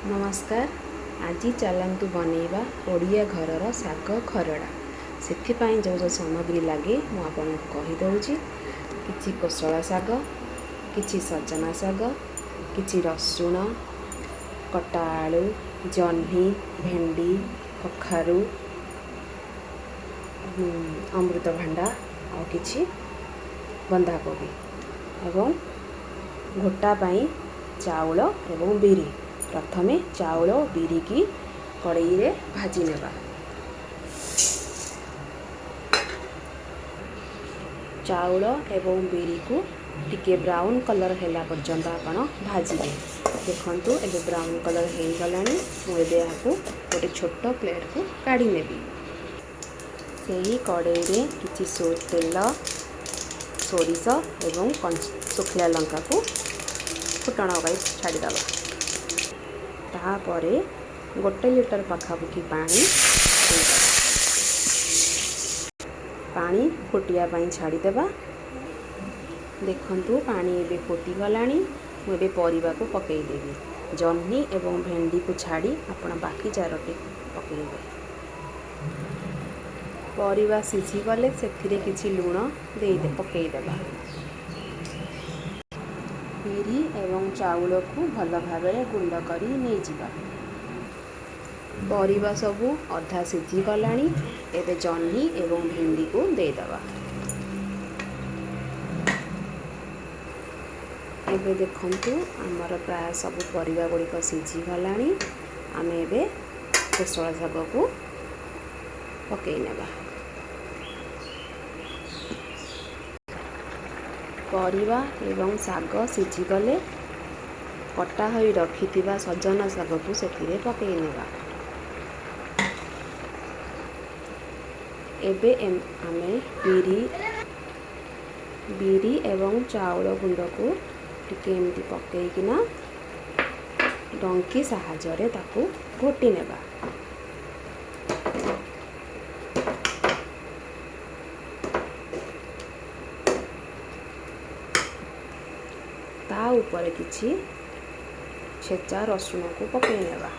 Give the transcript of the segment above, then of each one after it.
नमस्कार। आज चलतु बनैबा ओडिया घरर शाग खरड़ा। से जो जो सामग्री लगे मुझे कहीदे कि कोशला शाग, कि सजना शाग, कि रसुण, कटा आलू, जह्नी, भेंडी, कखारू, अमृतभंडा और कि बंधाकोबी एवं घोटा पाई चाउल एवं बिरी। प्रथमे चाउल बिरी की कड़ाई रे भाजी नेबा। चाउल एवं बिरी को टिके ब्राउन कलर हैला पर्यंत आपण भाजिबे। देखंतु एबे ब्राउन कलर हे गलानी। मुझे यहाँ गोटे छोट प्लेट को काढ़ी नेबी। सही कड़ाई रे किछि तेल, सोरिष एवं सुखिला लंका को फुटण पाई छाड़ीदबा। तापरे 1 लीटर पाखापाखि पानी फुटिया पाई छाड़ीदेबा। देखंतु पानी एबे फुटी गलानी। मुझे परिबा को पकईदेवी। जह्नी एवं भेंडी को छाड़ी आपण बाकी चारोटी पकईबे। परिबा सिझी गले सेथिरे किछि लूण देइदे पकईदेबा। बिरी एवं चाउल को भल भाव गुंड करी नहीं जिबा। परिबा सबू अधा सिझी गलानी। एबे जह्नी एवं भेंडी को देदबा। एबे देखंतु आमर प्राय सब परिबा गुड़िक सिझी गलानी। आमे एबे कोशला शाग को पकई नेबा। परिबा एवं शाग सिझी गले कटा होई रखिथिबा सजना शाग को सेथिरे पकई नेबा। एबे आमे बिरी एवं चाउल गुंड को टिके एमती पकईकिना डंकी साहाय्य ताकू घोटी नेबा। ता ऊपर किछि छेचा रसुण को पकई नेबा।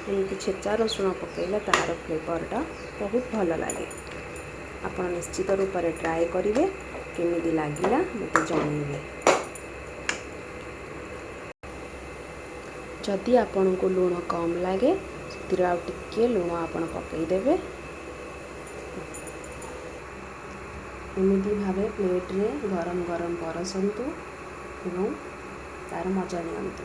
एमती छेचा रसुण पकईले तार फ्लेवरटा बहुत भल लगे। आपण निश्चित रूप से ट्राए करेंगे। केमिति लागिला मते जणाइबे। जदि आपण को लूण कम लगे से आउ टिके लूण आपण पकईदेवे। एमिति भावे प्लेट रे गरम गरम परसंतु एवं तार मजा नियंतु।